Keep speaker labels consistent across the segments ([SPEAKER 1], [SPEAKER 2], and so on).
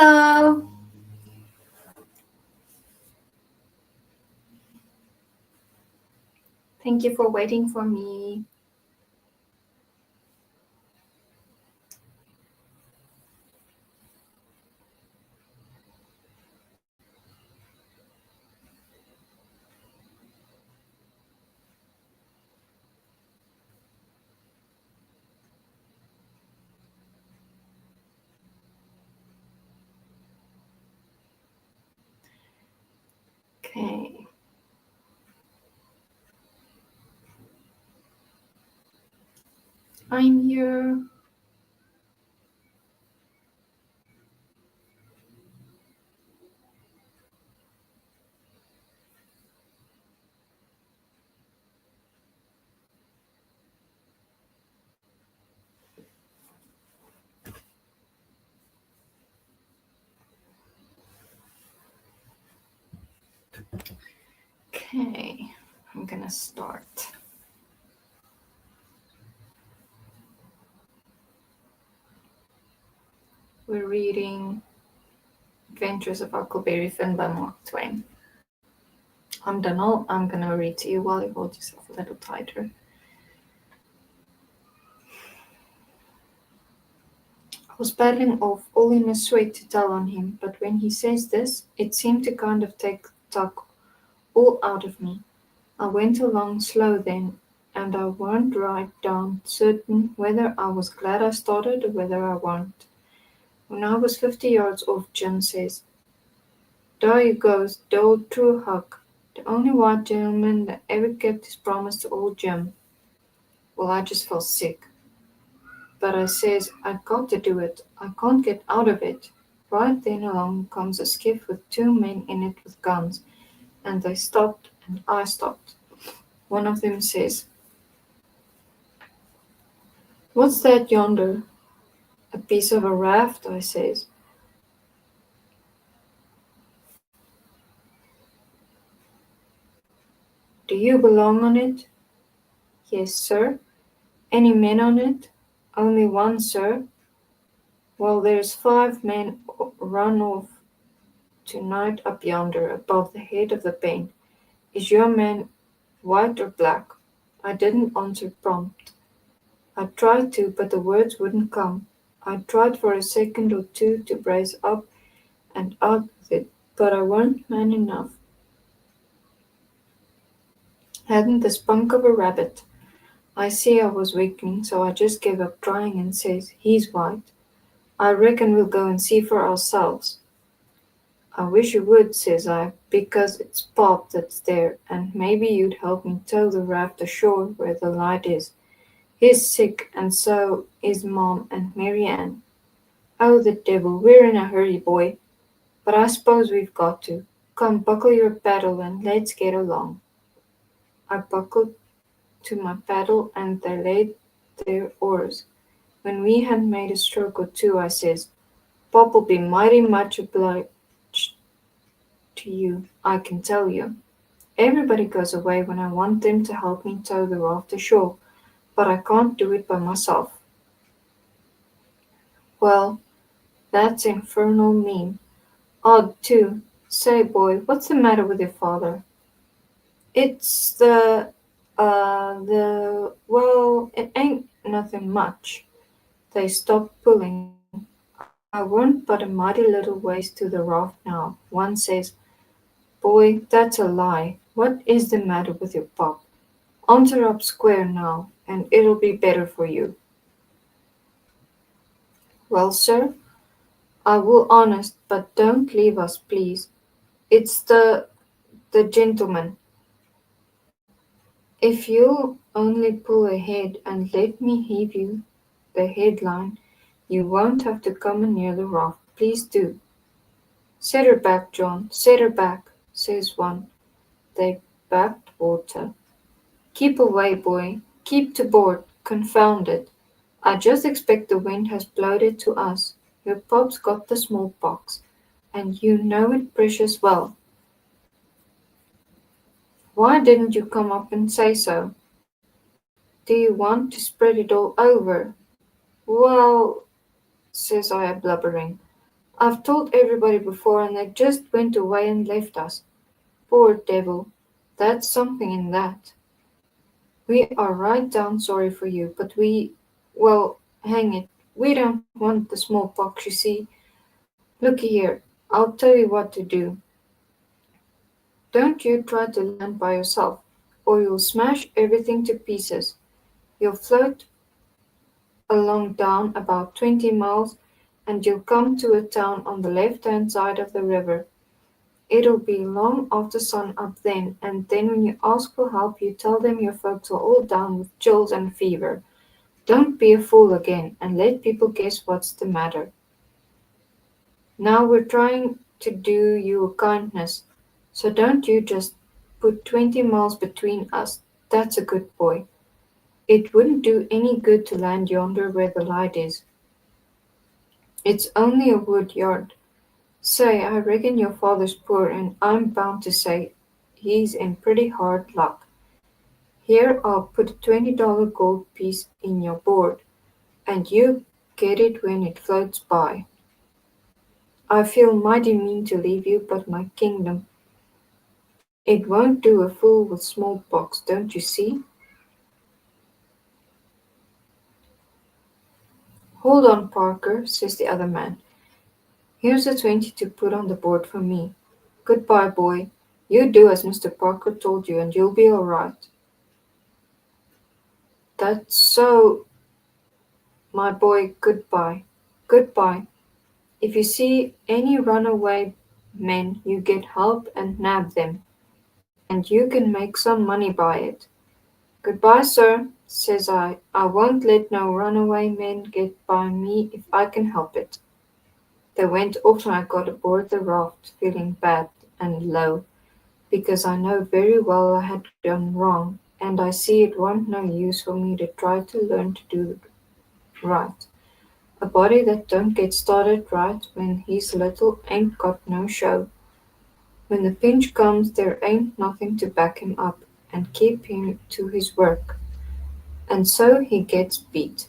[SPEAKER 1] Hello. Thank you for waiting for me. Okay. I'm here. Okay. I'm gonna start. We're reading Adventures of Huckleberry Finn by Mark Twain. I'm Donald. I'm gonna read to you while you hold yourself a little tighter. I was paddling off, all in a sweat to tell on him, but when he says this, it seemed to kind of take tuck all out of me. I went along slow then, and I weren't right down certain whether I was glad I started or whether I weren't. When I was 50 yards off, Jim says, "There you goes, the old true Huck, the only white gentleman that ever kept his promise to old Jim." Well, I just felt sick. But I says, "I got to do it. I can't get out of it." Right then along comes a skiff with two men in it with guns, and they stopped, and I stopped. One of them says, "What's that yonder?" "A piece of a raft," I says. "Do you belong on it?" "Yes, sir." "Any men on it?" "Only one, sir." "Well, there's 5 men run off to-night up yonder, above the head of the pen. Is your man white or black?" I didn't answer prompt. I tried to, but the words wouldn't come. I tried for a second or two to brace up and out with it, but I weren't man enough. Hadn't the spunk of a rabbit. I see I was weakening, so I just gave up trying and says, "He's white. I reckon we'll go and see for ourselves." "I wish you would," says I, "because it's Pop that's there, and maybe you'd help me tow the raft ashore where the light is. He's sick, and so is Mom and Mary Ann." "Oh, the devil, we're in a hurry, boy. But I suppose we've got to. Come, buckle your paddle and let's get along." I buckled to my paddle, and they laid their oars. When we had made a stroke or two, I says, "Pop'll be mighty much obliged to you, I can tell you. Everybody goes away when I want them to help me tow the raft ashore, but I can't do it by myself." "Well, that's infernal mean. Odd, too. Say, boy, what's the matter with your father?" "It's well, it ain't nothing much." They stopped pulling. I weren't but a mighty little ways to the raft now. One says, "Boy, that's a lie. What is the matter with your pop? Answer up square now, and it'll be better for you." "Well, sir, I will honest, but don't leave us, please. It's the gentleman. If you'll only pull ahead and let me heave you the headline, you won't have to come near the raft. Please do." "Set her back, John, set her back," says one. They backed water. "Keep away, boy. Keep to board. Confound it. I just expect the wind has blowed it to us. Your pop's got the smallpox, and you know it precious well. Why didn't you come up and say so? Do you want to spread it all over?" "Well," says I, blubbering, I've told everybody before and they just went away and left us. Poor devil. That's something in that. We are right down sorry for you, but well, hang it, we don't want the smallpox, you see. Looky here, I'll tell you what to do. Don't you try to land by yourself, or you'll smash everything to pieces. You'll float along down about 20 miles, and you'll come to a town on the left-hand side of the river. It'll be long after sun up then, and then when you ask for help you tell them your folks are all down with chills and fever. Don't be a fool again, and let people guess what's the matter. Now we're trying to do you a kindness, so don't you just put 20 miles between us. That's a good boy. It wouldn't do any good to land yonder where the light is. It's only a wood yard. Say, I reckon your father's poor, and I'm bound to say he's in pretty hard luck. Here, I'll put a $20 gold piece in your board, and you get it when it floats by. I feel mighty mean to leave you, but my kingdom, it won't do a fool with smallpox, don't you see? Hold on, Parker, says the other man. Here's a 20 to put on the board for me. Goodbye, boy. You do as Mr. Parker told you, and you'll be all right. That's so, my boy. Goodbye. Goodbye. If you see any runaway men, you get help and nab them, and you can make some money by it. Goodbye, sir, says I. I won't let no runaway men get by me if I can help it. They went off and I got aboard the raft, feeling bad and low, because I know very well I had done wrong, and I see it wa'n't no use for me to try to learn to do right. A body that don't get started right when he's little ain't got no show. When the pinch comes there ain't nothing to back him up and keep him to his work, and so he gets beat.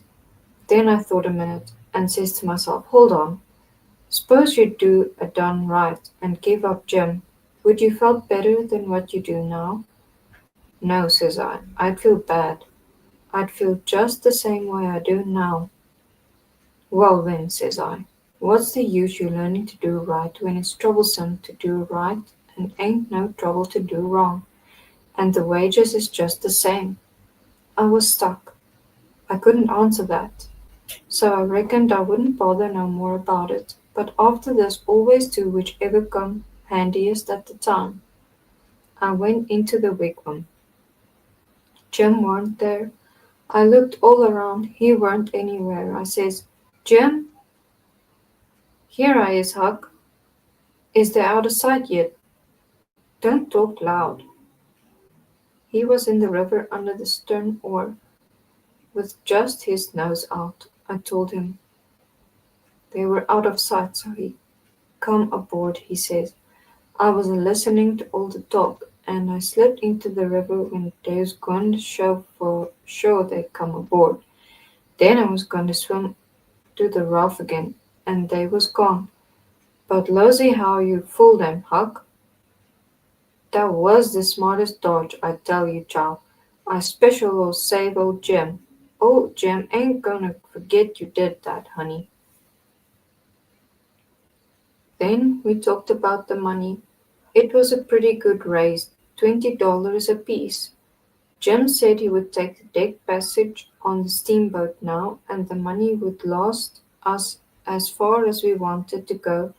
[SPEAKER 1] Then I thought a minute, and says to myself, hold on, suppose you do a done right and give up Jim. Would you felt better than what you do now? No, says I. I'd feel bad. I'd feel just the same way I do now. Well then, says I, what's the use you learning to do right when it's troublesome to do right and ain't no trouble to do wrong, and the wages is just the same? I was stuck. I couldn't answer that. So I reckoned I wouldn't bother no more about it, but after this always do whichever come handiest at the time. I went into the wigwam. Jim weren't there. I looked all around. He weren't anywhere. I says, Jim, here I is, Huck. Is they out of sight yet? Don't talk loud. He was in the river under the stern oar, with just his nose out. I told him they were out of sight, so he come aboard, he says. I was listening to all the talk, and I slipped into the river when they was going to show for sure they come aboard. Then I was going to swim to the raft again, and they was gone. But losey how you fooled them, Huck. That was the smartest dodge, I tell you, child. I special will save old Jim. Old Jim ain't gonna forget you did that, honey. Then we talked about the money. It was a pretty good raise, $20 apiece. Jim said he would take the deck passage on the steamboat now, and the money would last us as far as we wanted to go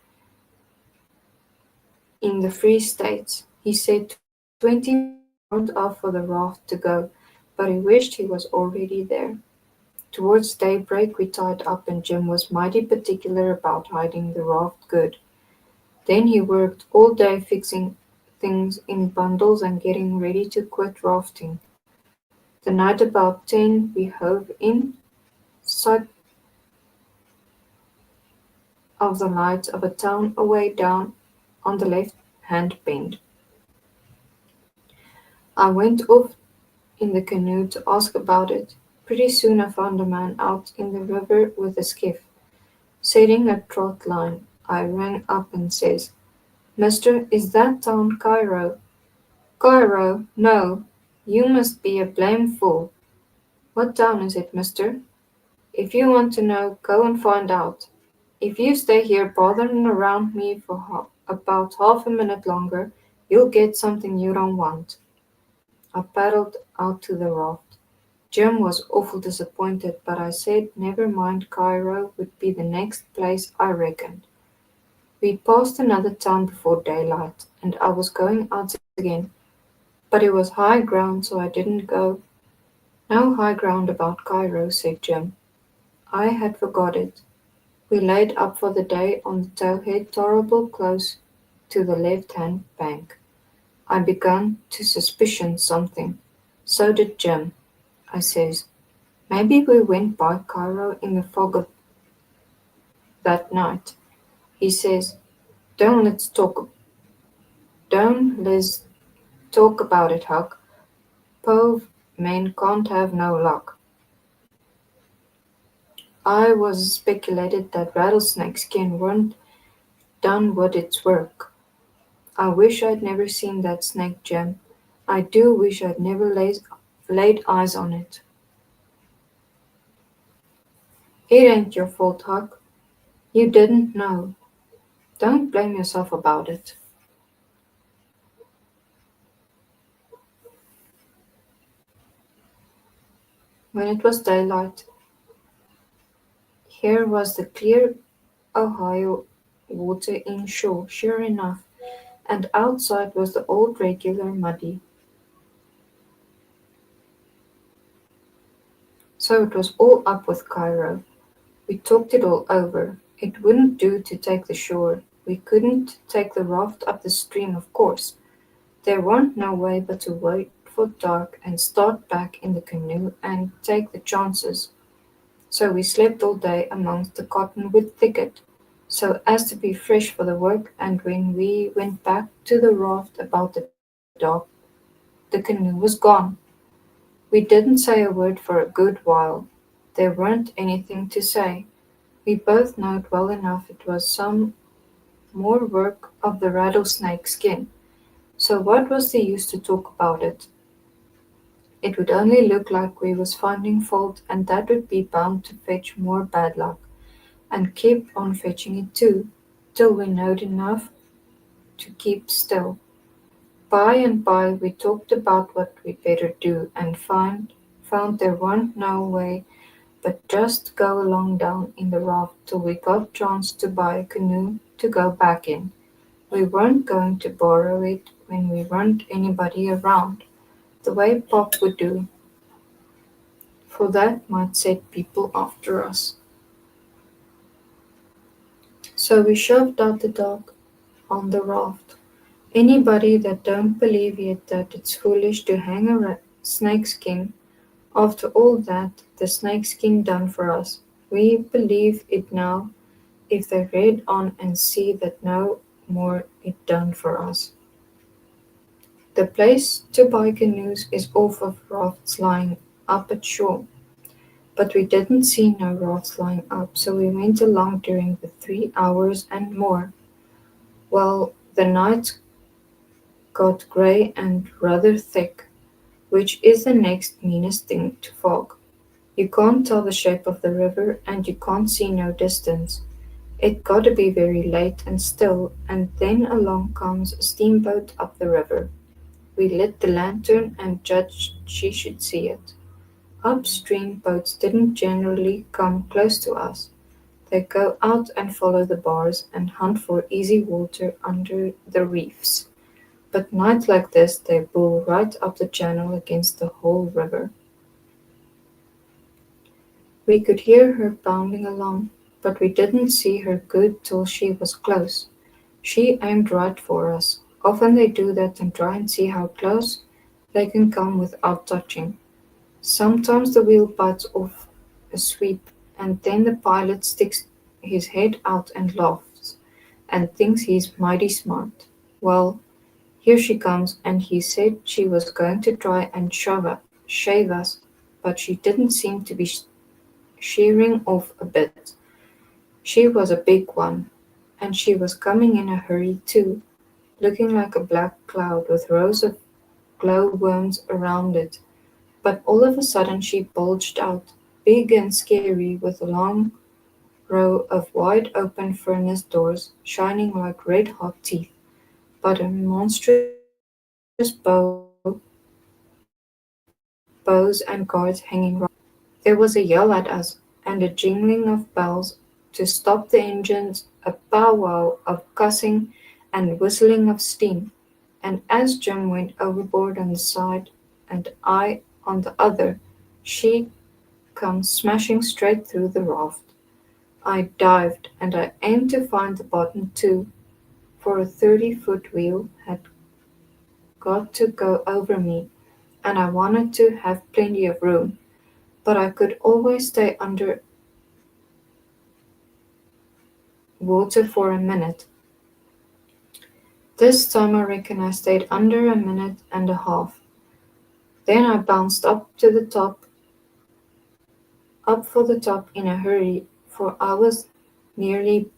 [SPEAKER 1] in the Free States. He said 20 miles weren't off for the raft to go, but he wished he was already there. Towards daybreak we tied up, and Jim was mighty particular about hiding the raft good. Then he worked all day fixing things in bundles and getting ready to quit rafting. The night about 10 we hove in sight of the lights of a town away down on the left-hand bend. I went off in the canoe to ask about it. Pretty soon I found a man out in the river with a skiff, setting a trot line. I rang up and says, "Mister, is that town Cairo?" "Cairo? No. You must be a blame fool. What town is it, mister? If you want to know, go and find out. If you stay here bothering around me for about half a minute longer, you'll get something you don't want." I paddled out to the raft. Jim was awful disappointed, but I said never mind, Cairo would be the next place I reckoned. We passed another town before daylight, and I was going out again, but it was high ground, so I didn't go. "No high ground about Cairo," said Jim. I had forgot it. We laid up for the day on the towhead tolerable close to the left-hand bank. I begun to suspicion something. So did Jim. I says, "Maybe we went by Cairo in the fog of that night." He says, Don't let's talk about it, Huck. Pove men can't have no luck." I was speculated that rattlesnake skin weren't done what its work. I wish I'd never seen that snake, Jim. I do wish I'd never laid eyes on it. "It ain't your fault, Huck. You didn't know. Don't blame yourself about it." When it was daylight, here was the clear Ohio water inshore, sure enough, and outside was the old regular muddy. So it was all up with Cairo. We talked it all over. It wouldn't do to take the shore. We couldn't take the raft up the stream, of course. There warn't no way but to wait for dark and start back in the canoe and take the chances. So we slept all day amongst the cottonwood thicket, so as to be fresh for the work, and when we went back to the raft about the dark, the canoe was gone. We didn't say a word for a good while. There weren't anything to say. We both knowed well enough it was some more work of the rattlesnake skin. So what was the use to talk about it? It would only look like we was finding fault, and that would be bound to fetch more bad luck, and keep on fetching it too, till we knowed enough to keep still. By and by we talked about what we'd better do, and found there warn't no way but just go along down in the raft till we got chance to buy a canoe to go back in. We weren't going to borrow it when we weren't anybody around, the way Pop would do, for that might set people after us. So we shoved out the dog on the raft. Anybody that don't believe yet that it's foolish to hang a snakeskin, after all that the snakeskin done for us, we believe it now if they read on and see that no more it done for us. The place to buy canoes is off of rafts lying up at shore, but we didn't see no rafts lying up, so we went along during the 3 hours and more. Well, the nights got grey and rather thick, which is the next meanest thing to fog. You can't tell the shape of the river, and you can't see no distance. It got to be very late and still, and then along comes a steamboat up the river. We lit the lantern and judged she should see it. Upstream boats didn't generally come close to us. They go out and follow the bars and hunt for easy water under the reefs. But nights like this they bull right up the channel against the whole river. We could hear her bounding along, but we didn't see her good till she was close. She aimed right for us. Often they do that and try and see how close they can come without touching. Sometimes the wheel bites off a sweep, and then the pilot sticks his head out and laughs, and thinks he's mighty smart. Well, here she comes, and he said she was going to try and shave us, but she didn't seem to be shearing off a bit. She was a big one, and she was coming in a hurry too, looking like a black cloud with rows of glowworms around it. But all of a sudden she bulged out, big and scary, with a long row of wide open furnace doors shining like red hot teeth, but a monstrous bows and guards hanging right. There was a yell at us, and a jingling of bells to stop the engines, a powwow of cussing and whistling of steam, and as Jim went overboard on the side and I on the other, she come smashing straight through the raft. I dived, and I aimed to find the bottom too, for a 30-foot wheel had got to go over me, and I wanted to have plenty of room, but I could always stay under water for a minute. This time I reckon I stayed under a minute and a half. Then I bounced up to the top, up for the top in a hurry, for I was nearly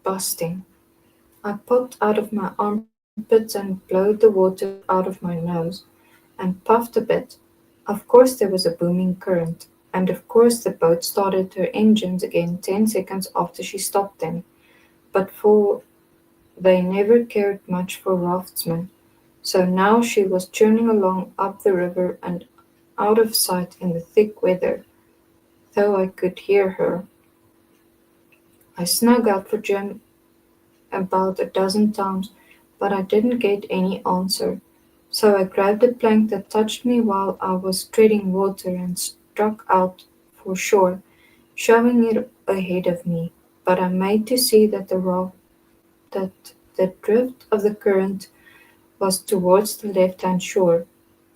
[SPEAKER 1] busting. I popped out of my armpits and blowed the water out of my nose and puffed a bit. Of course there was a booming current, and of course the boat started her engines again 10 seconds after she stopped them. But for they never cared much for raftsmen, so now she was churning along up the river and out of sight in the thick weather, though I could hear her. I snug out for Jim about a dozen times, but I didn't get any answer. So I grabbed a plank that touched me while I was treading water and struck out for shore, shoving it ahead of me. But I made to see that the drift of the current was towards the left-hand shore,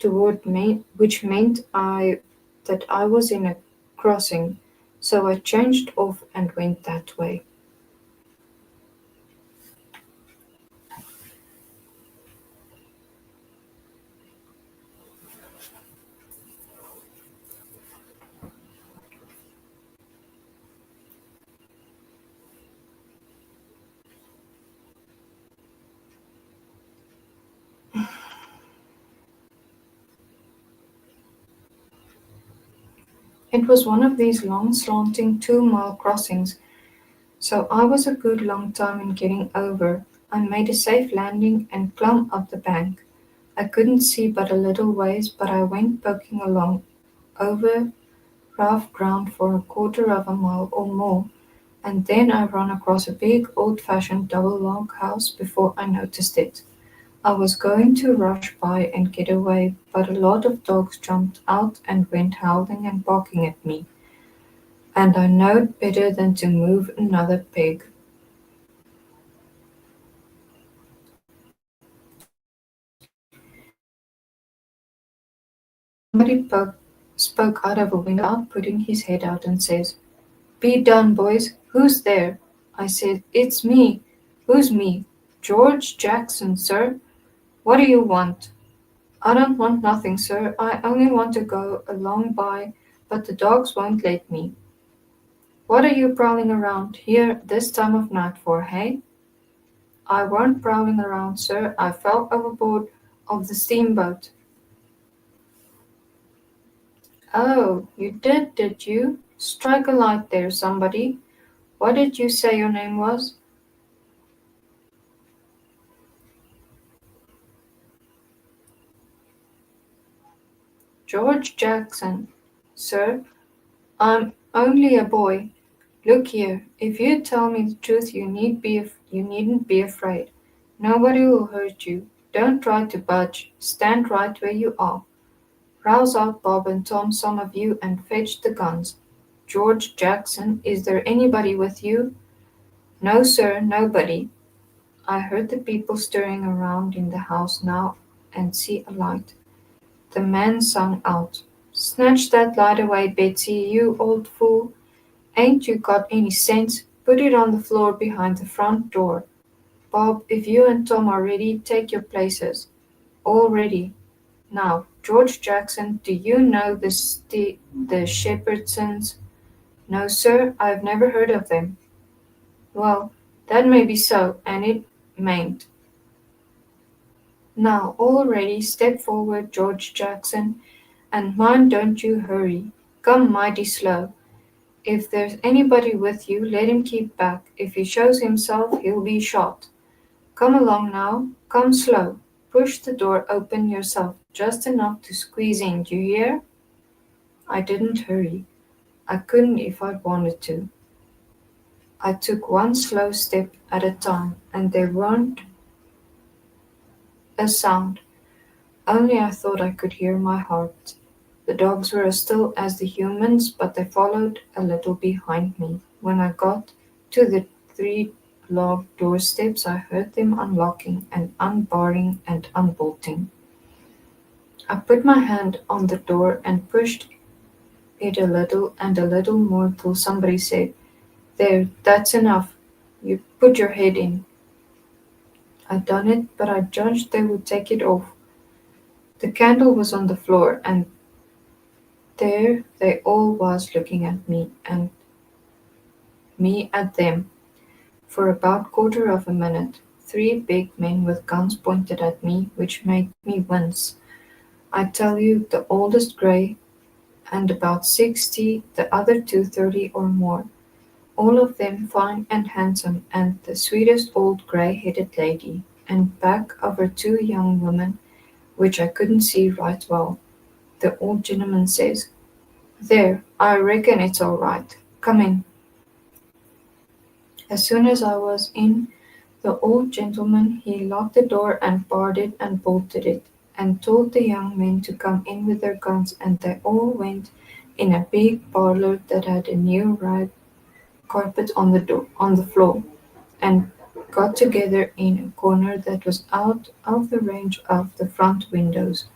[SPEAKER 1] which meant that I was in a crossing. So I changed off and went that way. It was one of these long slanting 2 mile crossings, so I was a good long time in getting over. I made a safe landing and clumb up the bank. I couldn't see but a little ways, but I went poking along over rough ground for a quarter of a mile or more, and then I ran across a big old-fashioned double-log house before I noticed it. I was going to rush by and get away, but a lot of dogs jumped out and went howling and barking at me, and I knowed better than to move another peg. Spoke out of a window about putting his head out and says, "Be done, boys. Who's there?" I said, "It's me." "Who's me?" "George Jackson, sir." "What do you want?" "I don't want nothing, sir. I only want to go along by, but the dogs won't let me." "What are you prowling around here this time of night for, hey?" "I weren't prowling around, sir. I fell overboard of the steamboat." "Oh, you did you? Strike a light there, somebody. What did you say your name was?" "George Jackson, sir. I'm only a boy. Look here, if you tell me the truth you needn't be afraid. Nobody will hurt you. Don't try to budge. Stand right where you are. Rouse out Bob and Tom, some of you, and fetch the guns. George Jackson, is there anybody with you?" "No, sir, nobody." I heard the people stirring around in the house now and see a light. The man sung out, "Snatch that light away, Betsy, you old fool. Ain't you got any sense? Put it on the floor behind the front door. Bob, if you and Tom are ready, take your places." "All ready. Now, George Jackson, do you know the Shepherdsons?" "No, sir, I've never heard of them." "Well, That may be so, and it mayn't. Now, all ready, step forward, George Jackson, and mind don't you hurry. Come mighty slow. If there's anybody with you, let him keep back. If he shows himself, he'll be shot. Come along now, come slow. Push the door open yourself, just enough to squeeze in, do you hear? I didn't hurry. I couldn't if I'd wanted to. I took one slow step at a time, and there weren't a sound, only I thought I could hear my heart. The dogs were as still as the humans, but they followed a little behind me. When I got to the three log doorsteps, I heard them unlocking and unbarring and unbolting. I put my hand on the door and pushed it a little and a little more till somebody said, "There, that's enough. You put your head in." I done it, but I judged they would take it off. The candle was on the floor, and there they all was looking at me and me at them for about quarter of a minute. Three big men with guns pointed at me, which made me wince. I tell you, the oldest grey, and about 60, the other two 30 or more. All of them fine and handsome, and the sweetest old grey-headed lady, and back of her two young women, which I couldn't see right well. The old gentleman says, "There, I reckon it's all right. Come in." As soon as I was in, the old gentleman he locked the door and barred it and bolted it, and told the young men to come in with their guns, and they all went in a big parlour that had a new rag carpet on the floor, and got together in a corner that was out of the range of the front windows.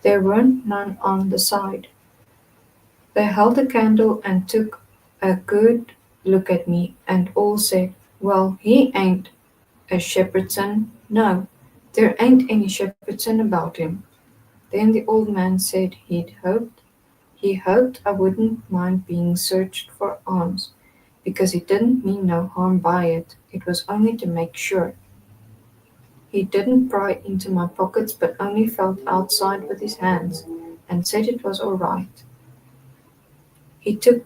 [SPEAKER 1] There weren't none on the side. They held a candle and took a good look at me, and all said, "Well, he ain't a shepherdson, no, there ain't any shepherdson about him." Then the old man said he hoped I wouldn't mind being searched for arms, because he didn't mean no harm by it. It was only to make sure. He didn't pry into my pockets, but only felt outside with his hands, and said it was all right. He took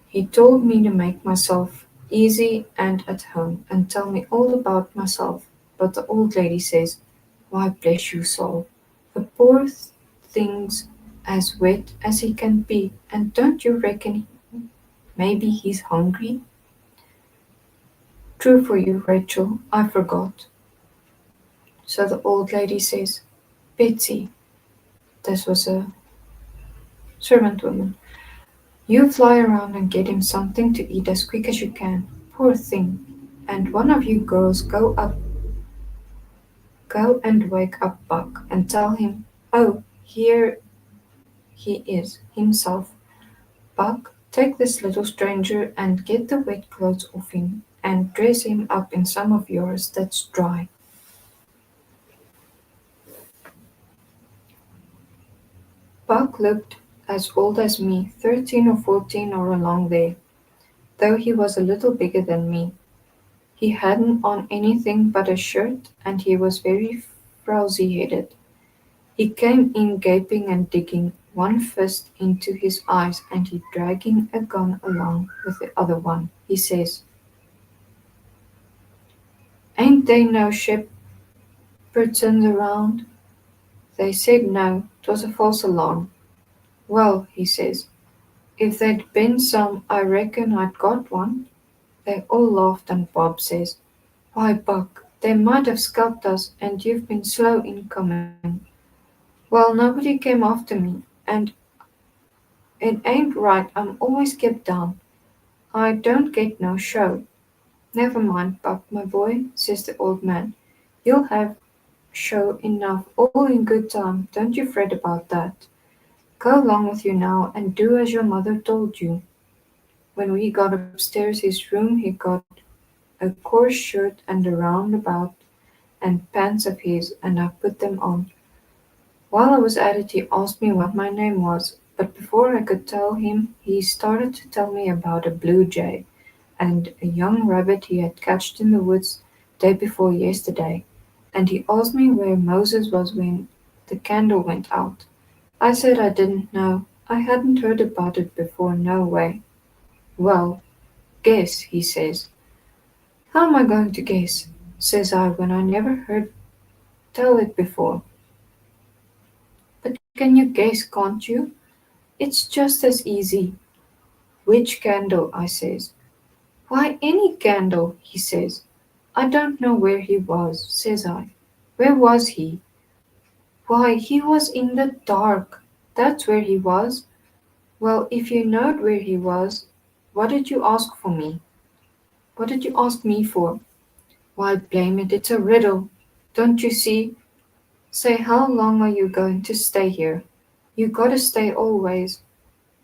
[SPEAKER 1] He told me to make myself easy and at home, and tell me all about myself. But the old lady says, "Why, bless you soul, the poor thing's as wet as he can be, and don't you reckon maybe he's hungry?" "True for you, Rachel, I forgot." So the old lady says, "Betsy," this was a servant woman, "you fly around and get him something to eat as quick as you can. Poor thing. And one of you girls go and wake up Buck and tell him, oh, here he is, himself. Buck, take this little stranger and get the wet clothes off him and dress him up in some of yours that's dry." Buck looked as old as me, 13 or 14 or along there, though he was a little bigger than me. He hadn't on anything but a shirt, and he was very frowsy-headed. He came in gaping and digging one fist into his eyes, and he dragging a gun along with the other one. He says, "Ain't they no Sheppertons around?" They said no, 'twas a false alarm. "Well," he says, "if there'd been some, I reckon I'd got one." They all laughed, and Bob says, "Why, Buck, they might have scalped us, and you've been slow in coming." "Well, nobody came after me, and it ain't right I'm always kept down. I don't get no show." "Never mind, Buck, my boy," says the old man. "You'll have show enough, all in good time. Don't you fret about that. Go along with you now, and do as your mother told you." When we got upstairs his room, he got a coarse shirt and a roundabout and pants of his, and I put them on. While I was at it he asked me what my name was, but before I could tell him he started to tell me about a blue jay, and a young rabbit he had catched in the woods day before yesterday, and he asked me where Moses was when the candle went out. I said I didn't know. I hadn't heard about it before, no way. Well, guess, he says. How am I going to guess? Says I when I never heard tell it before. But can you guess, can't you? It's just as easy. Which candle? I says. Why, any candle, he says. I don't know where he was, says I. Where was he? Why, he was in the dark. That's where he was. Well, if you knowed where he was, what did you ask for me? What did you ask me for? Why, blame it, it's a riddle. Don't you see? Say, how long are you going to stay here? You gotta stay always.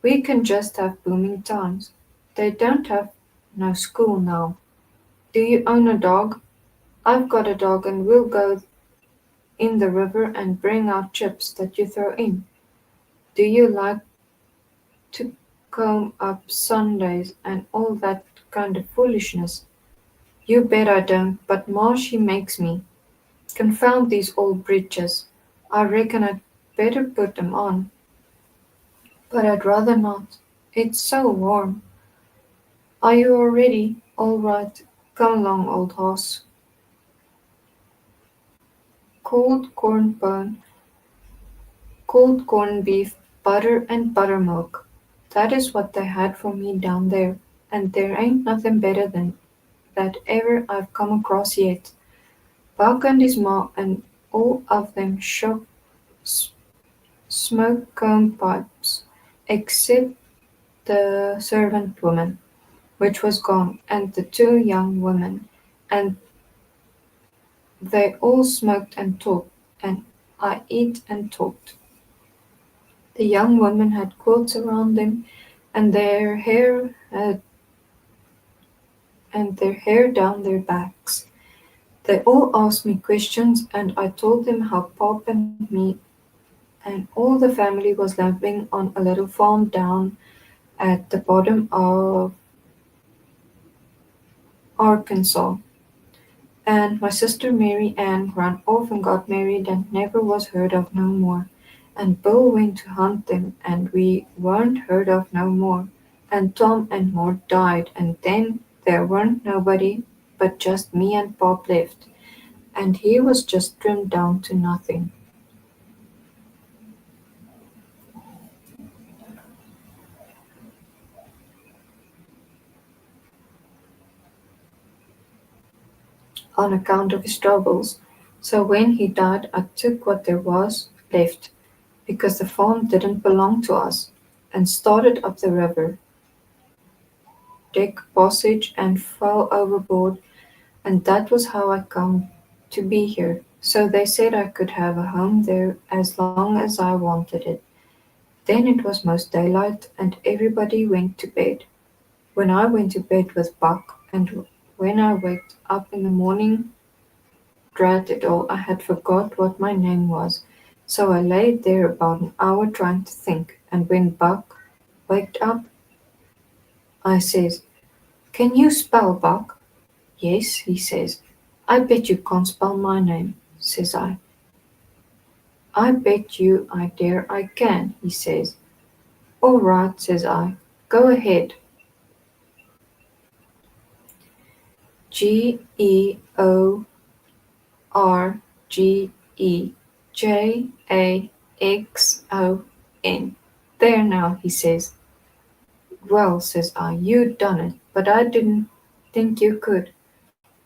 [SPEAKER 1] We can just have booming times. They don't have no school now. Do you own a dog? I've got a dog and we'll go in the river and bring out chips that you throw in. Do you like to comb up Sundays and all that kind of foolishness? You bet I don't, but Ma she makes me. Confound these old breeches. I reckon I'd better put them on, but I'd rather not. It's so warm. Are you all ready? All right. Come along, old horse. Cold corn bone, cold corned beef, butter and buttermilk. That is what they had for me down there, and there ain't nothing better than that ever I've come across yet. Buck and his ma and all of them smoked comb pipes, except the servant woman, which was gone, and the two young women, and they all smoked and talked, and I ate and talked. The young women had quilts around them, and their hair down their backs. They all asked me questions, and I told them how Pop and me and all the family was living on a little farm down at the bottom of Arkansas. And my sister Mary Ann ran off and got married and never was heard of no more. And Bill went to hunt them, and we weren't heard of no more. And Tom and Maud died, and then there weren't nobody but just me and Pop left, and he was just trimmed down to nothing. On account of his troubles. So when he died, I took what there was left, because the farm didn't belong to us, and started up the river, deck passage, and fell overboard, and that was how I come to be here. So they said I could have a home there as long as I wanted it. Then it was most daylight, and everybody went to bed. When I went to bed with Buck, and when I waked up in the morning, drat it all, I had forgot what my name was. So I laid there about an hour trying to think, and when Buck waked up, I says, "Can you spell, Buck?" "Yes," he says. "I bet you can't spell my name," says I. "I bet you I dare I can," he says. "All right," says I. "Go ahead." Georgejaxon. There now, he says. "Well," says I, "you done it, but I didn't think you could.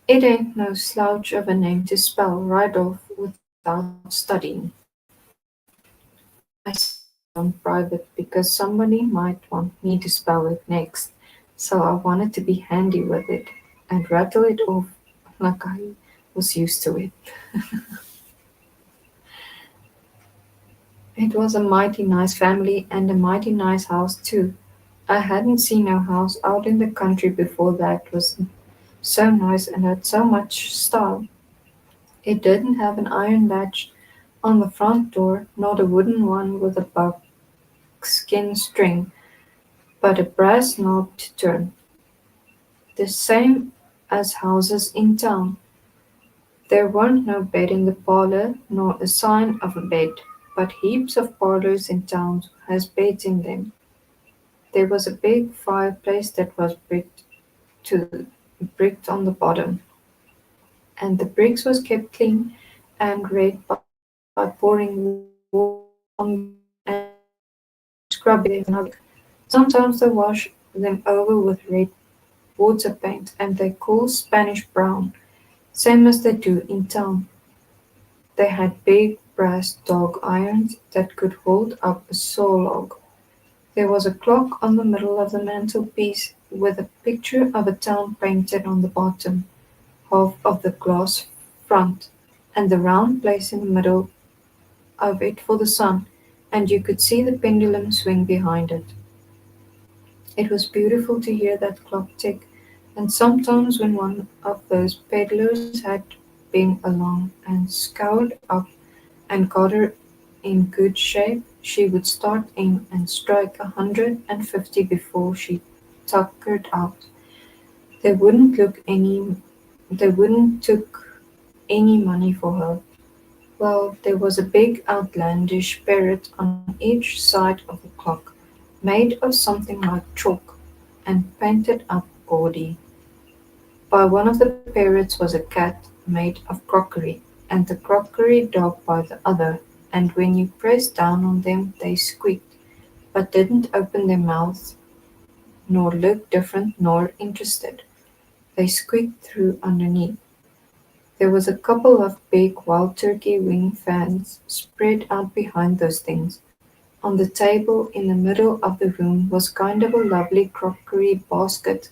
[SPEAKER 1] It ain't no slouch of a name to spell right off without studying." I said it on private because somebody might want me to spell it next, so I wanted to be handy with it and rattle it off like I was used to it. It was a mighty nice family and a mighty nice house too. I hadn't seen no house out in the country before that was so nice and had so much style. It didn't have an iron latch on the front door, not a wooden one with a buckskin string, but a brass knob to turn. the same as houses in town. There weren't no bed in the parlour, nor a sign of a bed, but heaps of parlours in town has beds in them. There was a big fireplace that was to bricked on the bottom, and the bricks was kept clean and red by pouring water on them and scrubbing them another week. Sometimes they wash them over with red water paint and they call Spanish brown, same as they do in town. They had big brass dog irons that could hold up a saw log. There was a clock on the middle of the mantelpiece with a picture of a town painted on the bottom half of the glass front, and the round place in the middle of it for the sun, and you could see the pendulum swing behind it. It was beautiful to hear that clock tick, and sometimes when one of those peddlers had been along and scoured up and got her in good shape, she would start in and strike 150 before she tuckered out. They wouldn't look any they wouldn't took any money for her. Well, there was a big outlandish parrot on each side of the clock, made of something like chalk, and painted up gaudy. By one of the parrots was a cat made of crockery, and the crockery dog by the other, and when you pressed down on them they squeaked, but didn't open their mouths, nor look different nor interested. They squeaked through underneath. There was a couple of big wild turkey wing fans spread out behind those things. On the table in the middle of the room was kind of a lovely crockery basket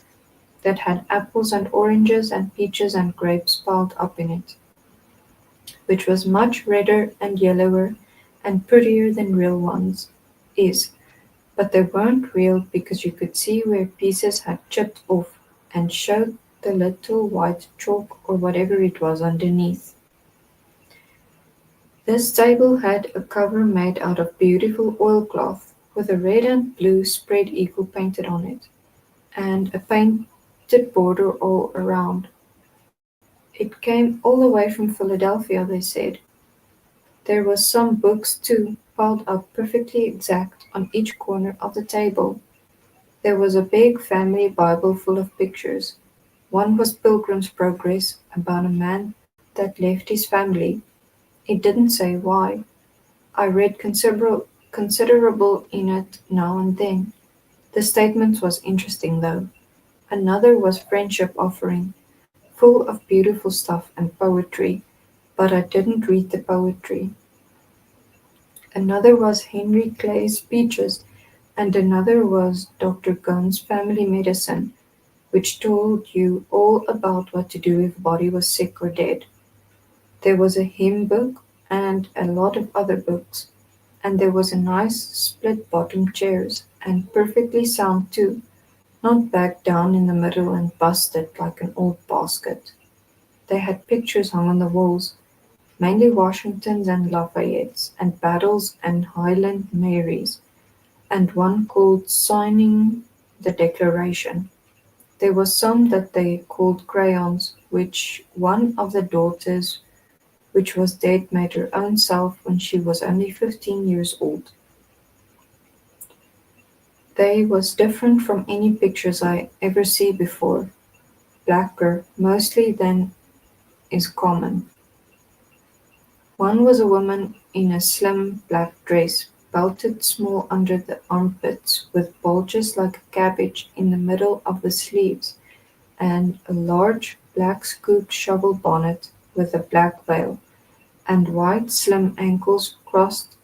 [SPEAKER 1] that had apples and oranges and peaches and grapes piled up in it, which was much redder and yellower and prettier than real ones is, but they weren't real because you could see where pieces had chipped off and showed the little white chalk or whatever it was underneath. This table had a cover made out of beautiful oilcloth, with a red and blue spread eagle painted on it, and a painted border all around. It came all the way from Philadelphia, they said. There was some books, too, piled up perfectly exact on each corner of the table. There was a big family Bible full of pictures. One was Pilgrim's Progress, about a man that left his family. It didn't say why. I read considerable in it now and then. The statement was interesting, though. Another was Friendship Offering, full of beautiful stuff and poetry, but I didn't read the poetry. Another was Henry Clay's Speeches, and another was Dr. Gunn's Family Medicine, which told you all about what to do if a body was sick or dead. There was a hymn book and a lot of other books, and there was a nice split-bottom chairs, and perfectly sound too, not backed down in the middle and busted like an old basket. They had pictures hung on the walls, mainly Washingtons and Lafayettes, and battles and Highland Marys, and one called Signing the Declaration. There was some that they called crayons, which one of the daughters which was dead made her own self when she was only 15 years old. They was different from any pictures I ever see before, blacker mostly than is common. One was a woman in a slim black dress, belted small under the armpits, with bulges like a cabbage in the middle of the sleeves, and a large black scooped shovel bonnet with a black veil, and white slim ankles crossed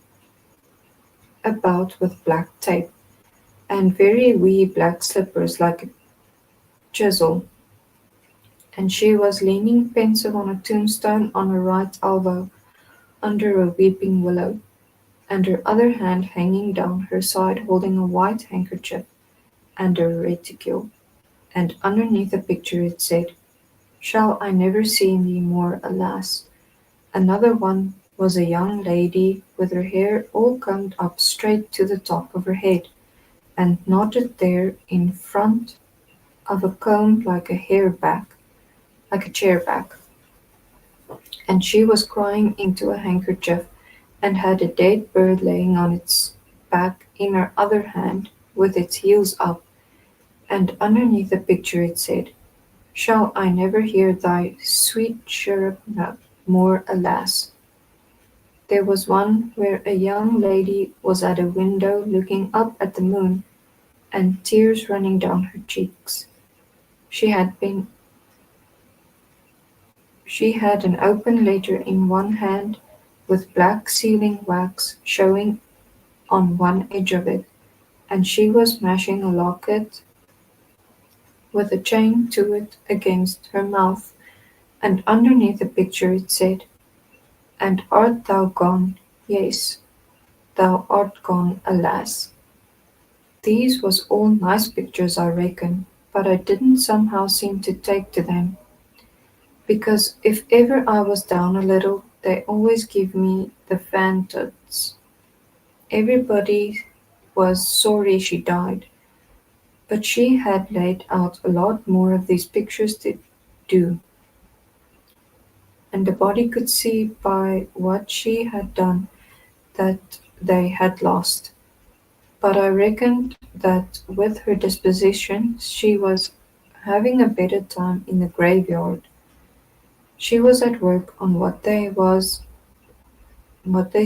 [SPEAKER 1] about with black tape, and very wee black slippers like a chisel, and she was leaning pensive on a tombstone on her right elbow under a weeping willow, and her other hand hanging down her side holding a white handkerchief and a reticule, and underneath the picture it said, "Shall I never see thee more, alas?" Another one was a young lady with her hair all combed up straight to the top of her head, and knotted there in front of a comb like a chair back, and she was crying into a handkerchief and had a dead bird laying on its back in her other hand with its heels up, and underneath the picture it said, "Shall I never hear thy sweet chirrup more, alas?" There was one where a young lady was at a window looking up at the moon, and tears running down her cheeks. She had been she had an open letter in one hand, with black sealing wax showing on one edge of it, and she was mashing a locket with a chain to it against her mouth, and underneath the picture it said, "And art thou gone? Yes, thou art gone, alas." These was all nice pictures, I reckon, but I didn't somehow seem to take to them, because if ever I was down a little, they always give me the fantods. Everybody was sorry she died, but she had laid out a lot more of these pictures to do, and the body could see by what she had done that they had lost. But I reckoned that with her disposition she was having a better time in the graveyard. She was at work on what they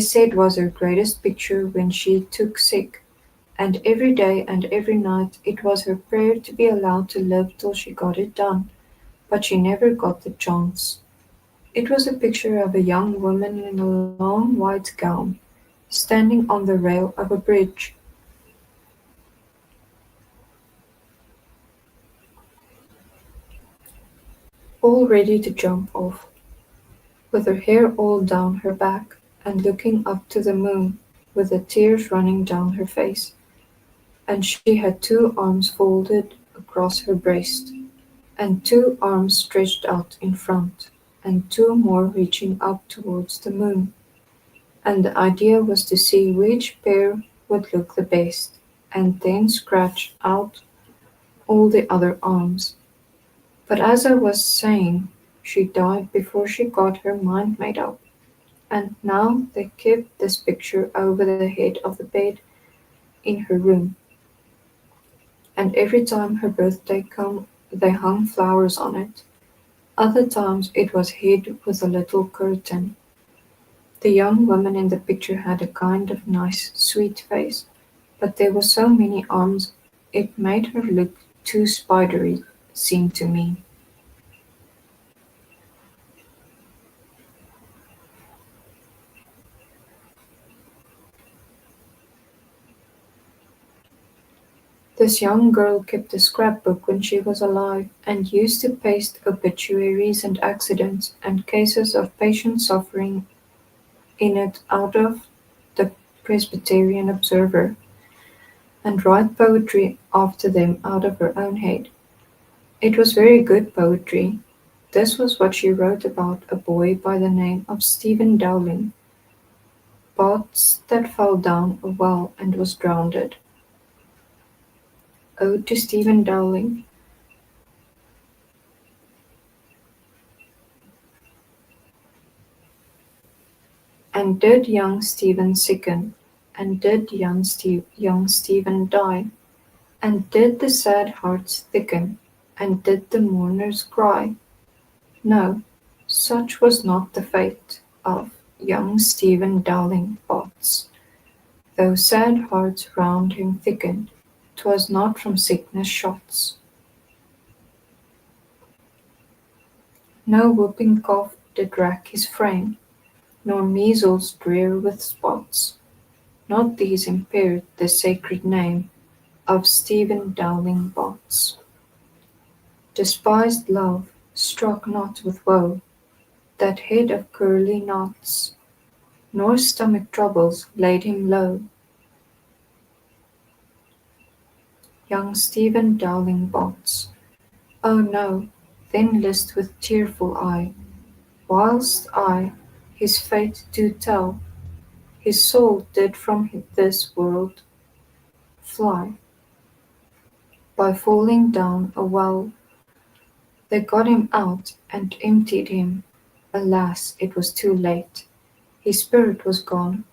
[SPEAKER 1] said was her greatest picture when she took sick, and every day and every night it was her prayer to be allowed to live till she got it done, but she never got the chance. It was a picture of a young woman in a long white gown, standing on the rail of a bridge. All ready to jump off, with her hair all down her back, and looking up to the moon, with the tears running down her face, and she had two arms folded across her breast, and two arms stretched out in front, and two more reaching up towards the moon, and the idea was to see which pair would look the best, and then scratch out all the other arms. But as I was saying, she died before she got her mind made up, and now they kept this picture over the head of the bed in her room, and every time her birthday come they hung flowers on it. Other times it was hid with a little curtain. The young woman in the picture had a kind of nice, sweet face, but there were so many arms it made her look too spidery, seemed to me. This young girl kept a scrapbook when she was alive, and used to paste obituaries and accidents and cases of patient suffering in it out of the Presbyterian Observer, and write poetry after them out of her own head. It was very good poetry. This was what she wrote about a boy by the name of Stephen Dowling, boats that fell down a well and was drowned. Ode to Stephen Dowling. And did young Stephen sicken? And did young Stephen die? And did the sad hearts thicken? And did the mourners cry? No, such was not the fate of young Stephen Dowling Potts. Though sad hearts round him thickened, 'twas not from sickness shots. No whooping cough did rack his frame, nor measles drear with spots. Not these impaired the sacred name of Stephen Dowling Potts. Despised love, struck not with woe, that head of curly knots, nor stomach troubles laid him low. Young Stephen Dowling Potts. Oh no, then list with tearful eye, whilst I his fate do tell, his soul did from this world fly. by falling down a well. They got him out and emptied him. Alas, it was too late. His spirit was gone,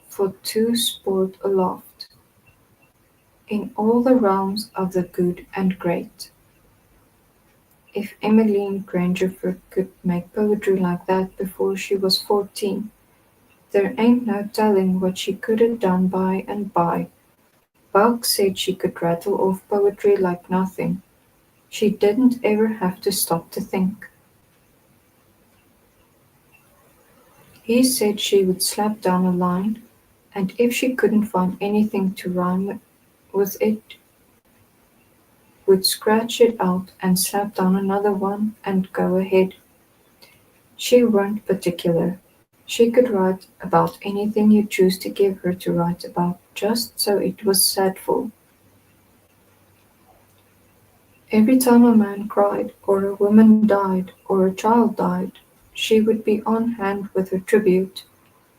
[SPEAKER 1] for to sport aloft in all the realms of the good and great. If Emmeline Grangerford could make poetry like that before she was 14, there ain't no telling what she could have done by and by. Buck said she could rattle off poetry like nothing. She didn't ever have to stop to think. He said she would slap down a line, and if she couldn't find anything to rhyme with it, would scratch it out and slap down another one and go ahead. She weren't particular. She could write about anything you choose to give her to write about, just so it was sadful. Every time a man cried, or a woman died, or a child died, she would be on hand with her tribute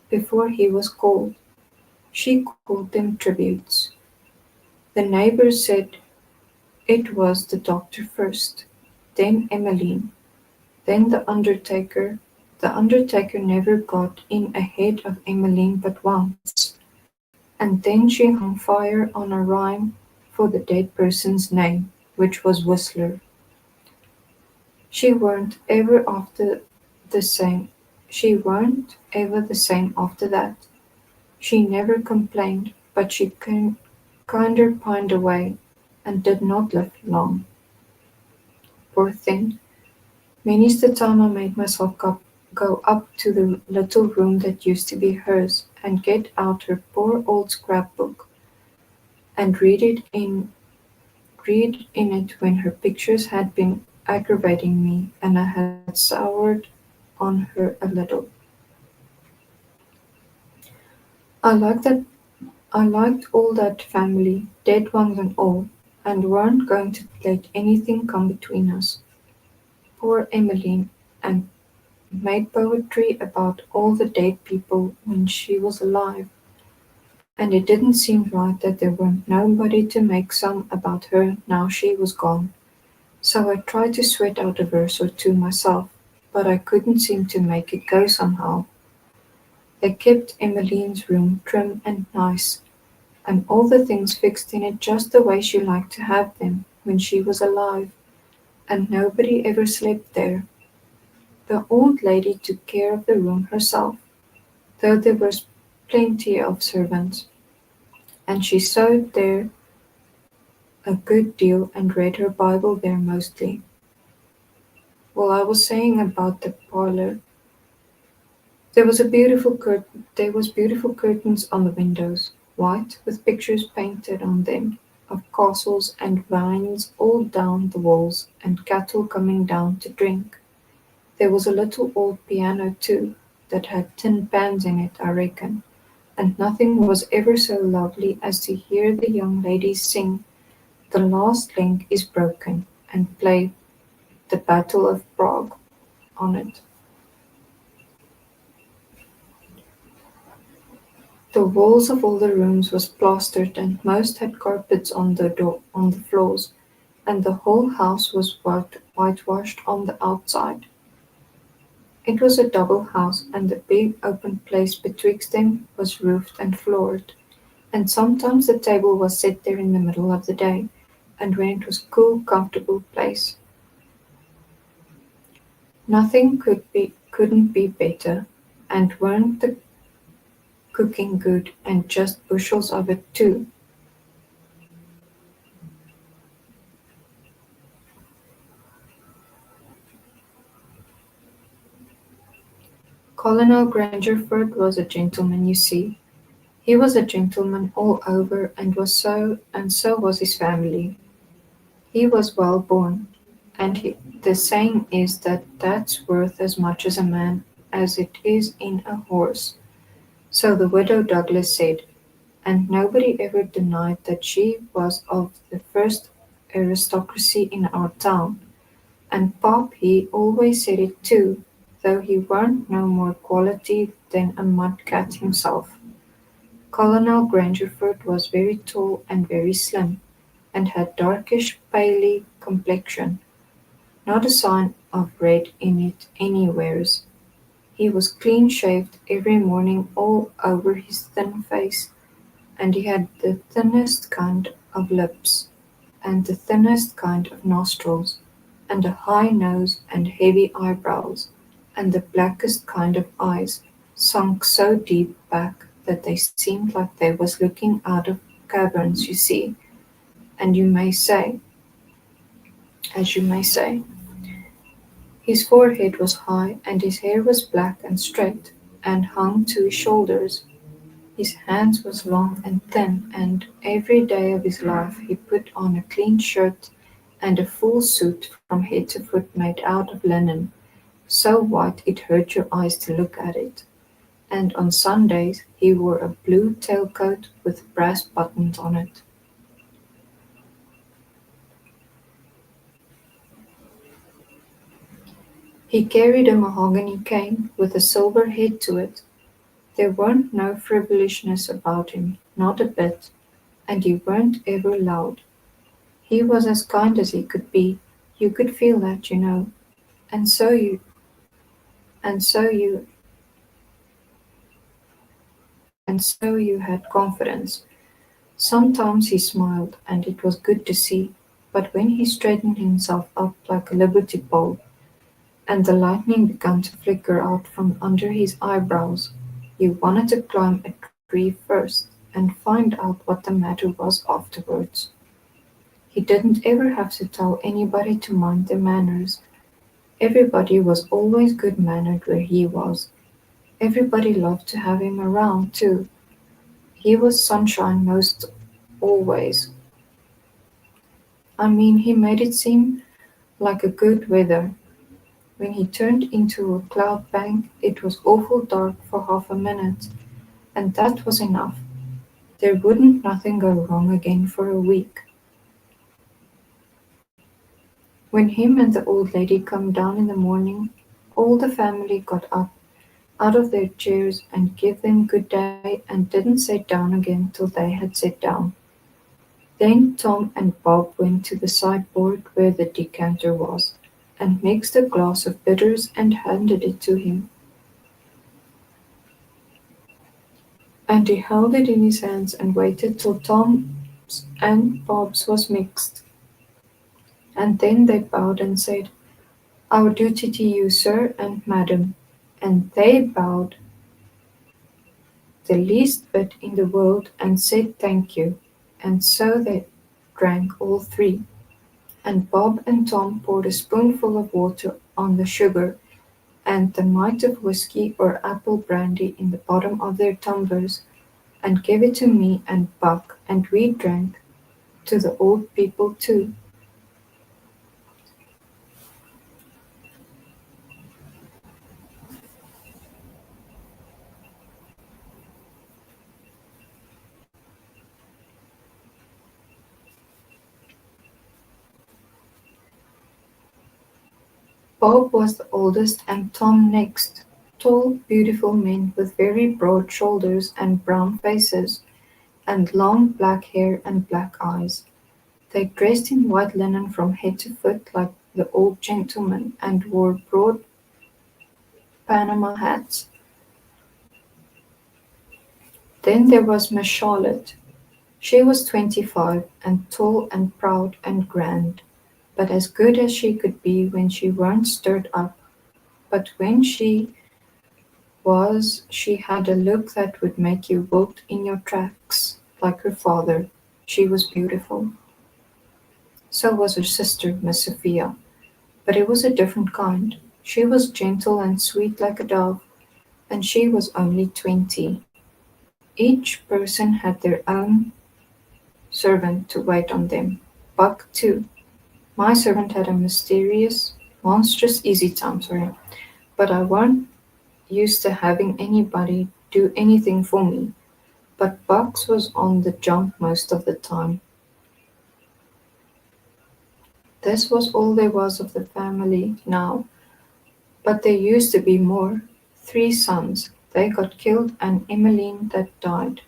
[SPEAKER 1] before he was called. She called them tributes. The neighbors said it was the doctor first, then Emmeline, then the undertaker. The undertaker never got in ahead of Emmeline but once, and then she hung fire on a rhyme for the dead person's name, which was Whistler. She weren't ever after the same. She weren't ever the same after that. She never complained, but she kinder pined away, and did not live long. Poor thing! Many's the time I made myself go up to the little room that used to be hers, and get out her poor old scrapbook, and read in it when her pictures had been aggravating me, and I had soured on her a little. I liked that I liked all that family, dead ones and all, and weren't going to let anything come between us. Poor Emmeline, and made poetry about all the dead people when she was alive, and it didn't seem right that there weren't nobody to make some about her now she was gone. So I tried to sweat out a verse or two myself, but I couldn't seem to make it go somehow. They kept Emmeline's room trim and nice, and all the things fixed in it just the way she liked to have them when she was alive, and nobody ever slept there. The old lady took care of the room herself, though there was plenty of servants, and she sewed there a good deal and read her Bible there mostly. Well, I was saying about the parlour, there was beautiful curtains on the windows, white, with pictures painted on them of castles and vines all down the walls, and cattle coming down to drink. There was a little old piano too, that had tin pans in it, I reckon, and nothing was ever so lovely as to hear the young ladies sing "The Last Link is Broken" and play "The Battle of Prague" on it. The walls of all the rooms was plastered, and most had carpets on the floors, and the whole house was whitewashed on the outside. It was a double house, and the big open place betwixt them was roofed and floored, and sometimes the table was set there in the middle of the day, and when it was cool, comfortable place. Nothing couldn't be better, and weren't the cooking good, and just bushels of it too. Colonel Grangerford was a gentleman, you see. He was a gentleman all over, and so was his family. He was well born, and the saying is that that's worth as much as a man as it is in a horse. So the widow Douglas said, and nobody ever denied that she was of the first aristocracy in our town, and Pop he always said it too, though he weren't no more quality than a mud-cat himself. Colonel Grangerford was very tall and very slim, and had darkish paly complexion, not a sign of red in it anywheres. He was clean shaved every morning all over his thin face, and he had the thinnest kind of lips, and the thinnest kind of nostrils, and a high nose and heavy eyebrows, and the blackest kind of eyes, sunk so deep back that they seemed like they was looking out of caverns, you see, and you may say. His forehead was high, and his hair was black and straight, and hung to his shoulders. His hands was long and thin, and every day of his life he put on a clean shirt and a full suit from head to foot made out of linen, so white it hurt your eyes to look at it. And on Sundays he wore a blue tailcoat with brass buttons on it. He carried a mahogany cane with a silver head to it. There weren't no frivolousness about him, not a bit, and he weren't ever loud. He was as kind as he could be. You could feel that, you know. And so you and so you and so you had confidence. Sometimes he smiled, and it was good to see, but when he straightened himself up like a liberty pole, and the lightning began to flicker out from under his eyebrows, you wanted to climb a tree first and find out what the matter was afterwards. He didn't ever have to tell anybody to mind their manners. Everybody was always good mannered where he was. Everybody loved to have him around, too. He was sunshine most always. I mean, he made it seem like a good weather. When he turned into a cloud bank, it was awful dark for half a minute, and that was enough. There wouldn't nothing go wrong again for a week. When him and the old lady come down in the morning, all the family got up out of their chairs and give them good day and didn't sit down again till they had sat down. Then Tom and Bob went to the sideboard where the decanter was, and mixed a glass of bitters and handed it to him, and he held it in his hands and waited till Tom's and Bob's was mixed, and then they bowed and said, "Our duty to you, sir and madam," and they bowed the least bit in the world and said thank you, and so they drank all three, and Bob and Tom poured a spoonful of water on the sugar and the mite of whisky or apple brandy in the bottom of their tumblers, and gave it to me and Buck, and we drank to the old people too. Bob was the oldest and Tom next, tall, beautiful men with very broad shoulders and brown faces, and long black hair and black eyes. They dressed in white linen from head to foot like the old gentlemen, and wore broad Panama hats. Then there was Miss Charlotte. She was 25, and tall and proud and grand, but as good as she could be when she weren't stirred up. But when she was, she had a look that would make you wilt in your tracks, like her father. She was beautiful. So was her sister, Miss Sophia, but it was a different kind. She was gentle and sweet like a dove, and she was only 20. Each person had their own servant to wait on them. Buck, too. My servant had a monstrous easy time, sorry, but I weren't used to having anybody do anything for me. But Bucks was on the jump most of the time. This was all there was of the family now, but there used to be more. 3 sons. They got killed and Emmeline that died.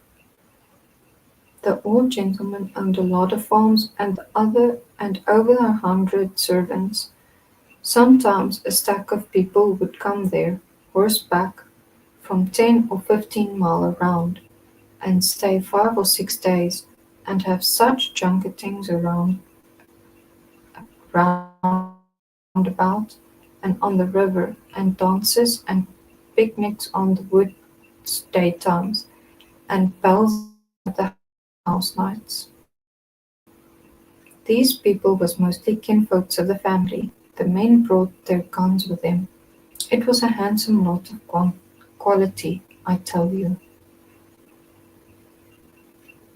[SPEAKER 1] The old gentleman owned a lot of farms and over 100 servants. Sometimes a stack of people would come there, horseback, from 10 or 15 miles around, and stay 5 or 6 days, and have such junketings roundabout and on the river, and dances and picnics on the woods daytimes, and bells at the house nights. These people was mostly kinfolks of the family. The men brought their guns with them. It was a handsome lot of quality, I tell you.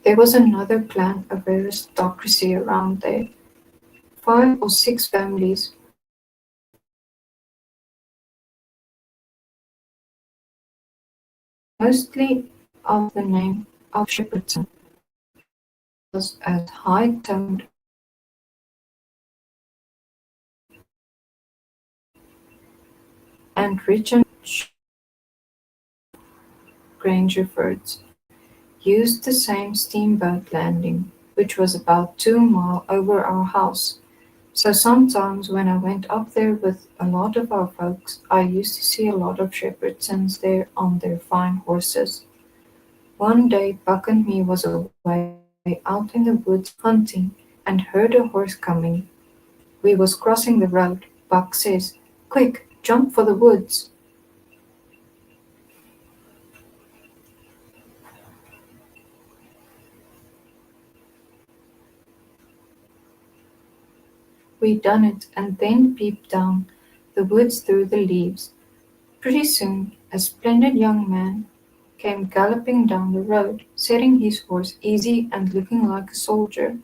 [SPEAKER 1] There was another clan of aristocracy around there, 5 or 6 families, mostly of the name of Shepherdson, was as high-toned and rich and Grangerfords used the same steamboat landing, which was about 2 miles over our house. So sometimes when I went up there with a lot of our folks, I used to see a lot of Shepherdsons there on their fine horses. One day Buck and me was away out in the woods hunting and heard a horse coming. We was crossing the road. Buck says, "Quick, jump for the woods." We done it and then peeped down the woods through the leaves. Pretty soon a splendid young man came galloping down the road, setting his horse easy and looking like a soldier.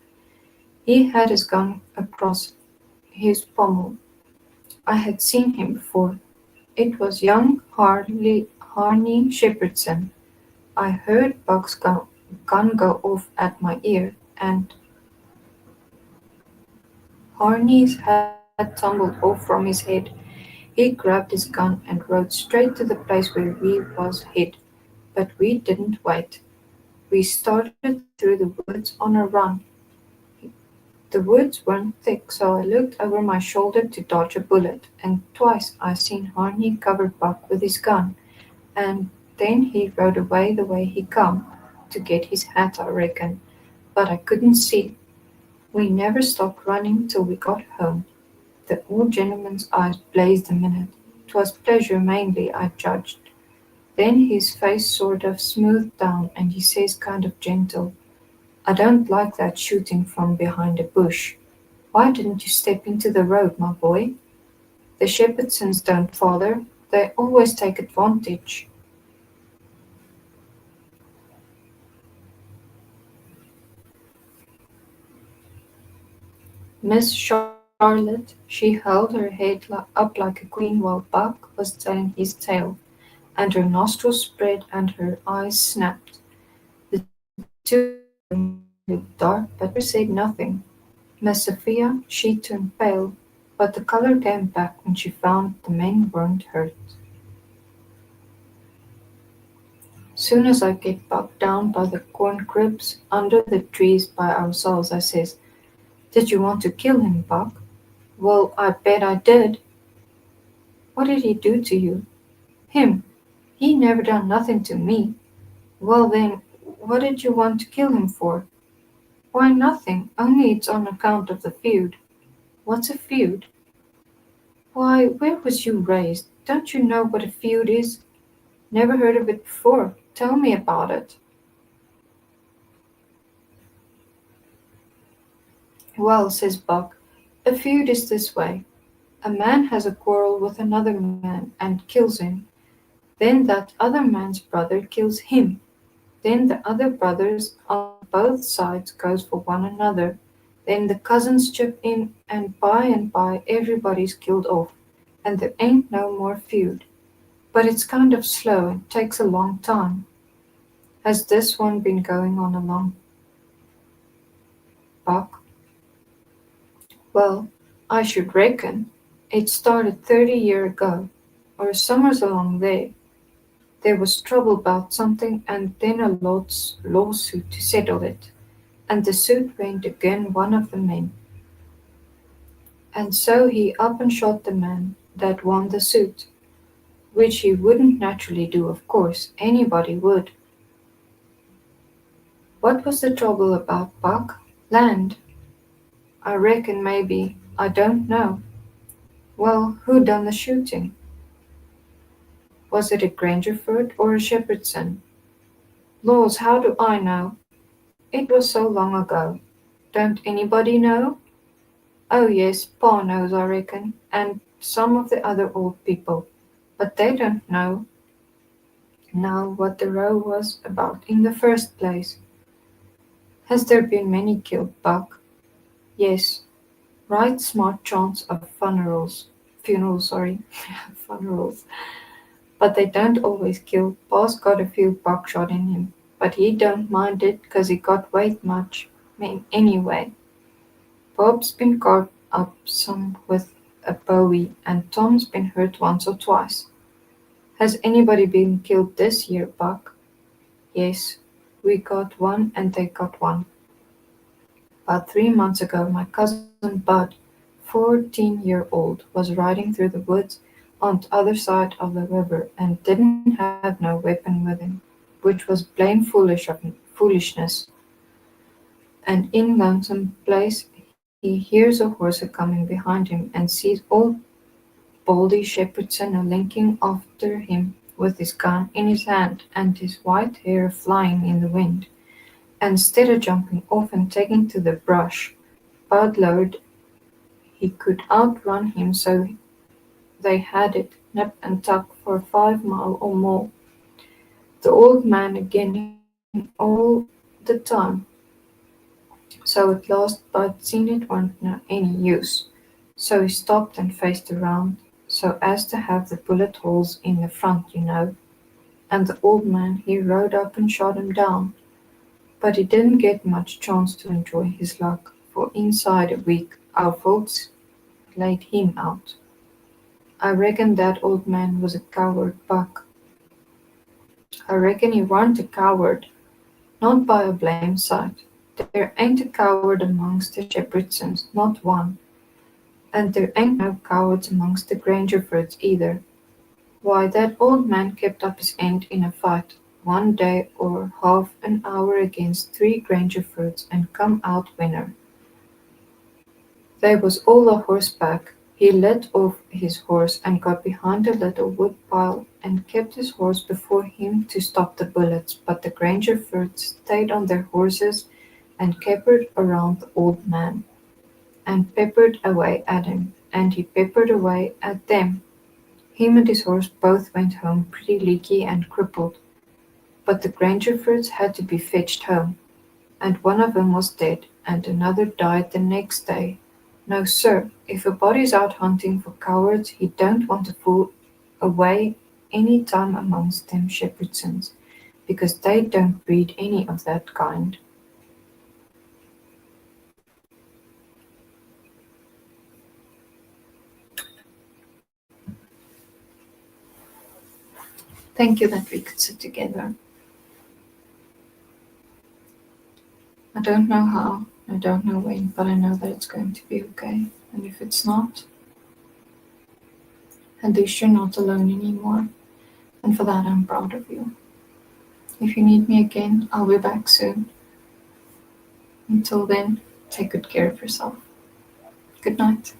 [SPEAKER 1] He had his gun across his pommel. I had seen him before. It was young Harney Shepherdson. I heard Buck's gun go off at my ear, and Harney's hat tumbled off from his head. He grabbed his gun and rode straight to the place where we was hid. But we didn't wait. We started through the woods on a run. The woods weren't thick, so I looked over my shoulder to dodge a bullet, and twice I seen Harney cover Buck with his gun, and then he rode away the way he come, to get his hat I reckon, but I couldn't see. We never stopped running till we got home. The old gentleman's eyes blazed a minute. 'Twas pleasure mainly, I judged. Then his face sort of smoothed down, and he says kind of gentle, "I don't like that shooting from behind a bush. Why didn't you step into the road, my boy? The Shepherdsons don't father. They always take advantage." Miss Charlotte, she held her head up like a queen while Buck was telling his tale, and her nostrils spread and her eyes snapped. The two looked dark, but she never said nothing. Miss Sophia, she turned pale, but the color came back when she found the men weren't hurt. Soon as I get Buck down by the corn cribs under the trees by ourselves, I says, "Did you want to kill him, Buck?" "Well, I bet I did." "What did he do to you?" "Him? He never done nothing to me." "Well then, what did you want to kill him for?" "Why nothing, only it's on account of the feud." "What's a feud?" "Why, where was you raised? Don't you know what a feud is?" "Never heard of it before. Tell me about it." "Well," says Buck, "a feud is this way. A man has a quarrel with another man and kills him. Then that other man's brother kills him. Then the other brothers on both sides goes for one another. Then the cousins chip in, and by everybody's killed off, and there ain't no more feud. But it's kind of slow and takes a long time." "Has this one been going on a long, Buck?" "Well, I should reckon. It started 30 year ago, or summers along there. There was trouble about something and then a lawsuit to settle it, and the suit went against one of the men. And so he up and shot the man that won the suit, which he wouldn't naturally do, of course. Anybody would. What was the trouble about, Buck? Land, I reckon maybe. I don't know. Well, who done the shooting? Was it a Grangerford or a shepherd's son? Laws, how do I know? It was so long ago. Don't anybody know? Oh yes, Pa knows, I reckon, and some of the other old people. But they don't know what the row was about in the first place. Has there been many killed, Buck? Yes, right smart chance of funerals, sorry, funerals. But they don't always kill. Pa's got a few buckshot in him, but he don't mind it 'cause he got weight much. Anyway, Bob's been carved up some with a bowie, and Tom's been hurt once or twice. Has anybody been killed this year, Buck? Yes, we got one and they got one. About 3 months ago, my cousin Bud, 14-year-old, was riding through the woods on the other side of the river and didn't have no weapon with him, which was plain foolishness. And in Lonesome Place, he hears a horse coming behind him and sees old Baldy Shepherdson a-linking after him with his gun in his hand and his white hair flying in the wind. And instead of jumping off and taking to the brush, Bud lowered he could outrun him, so they had it nip and tuck for 5 mile or more. The old man again him all the time, so at last Bud seen it weren't no any use. So he stopped and faced around, so as to have the bullet holes in the front, and the old man he rode up and shot him down. But he didn't get much chance to enjoy his luck, for inside a week our folks laid him out. I reckon that old man was a coward, Buck. I reckon he warn't a coward, not by a blame sight. There ain't a coward amongst the Shepherdsons, not one, and there ain't no cowards amongst the Grangerfords either. Why, that old man kept up his end in a fight, one day or half an hour against 3 Grangerfords and come out winner. They was all a horseback. He let off his horse and got behind a little wood pile and kept his horse before him to stop the bullets, but the Grangerfords stayed on their horses and capered around the old man, and peppered away at him, and he peppered away at them. Him and his horse both went home pretty leaky and crippled, but the Grangerfords had to be fetched home, and one of 'em was dead, and another died the next day. No, sir, if a body's out hunting for cowards, he don't want to fool away any time amongst them Shepherdsons, because they don't breed any of that kind. Thank you that we could sit together. I don't know how, I don't know when, but I know that it's going to be okay. And if it's not, at least you're not alone anymore. And for that, I'm proud of you. If you need me again, I'll be back soon. Until then, take good care of yourself. Good night.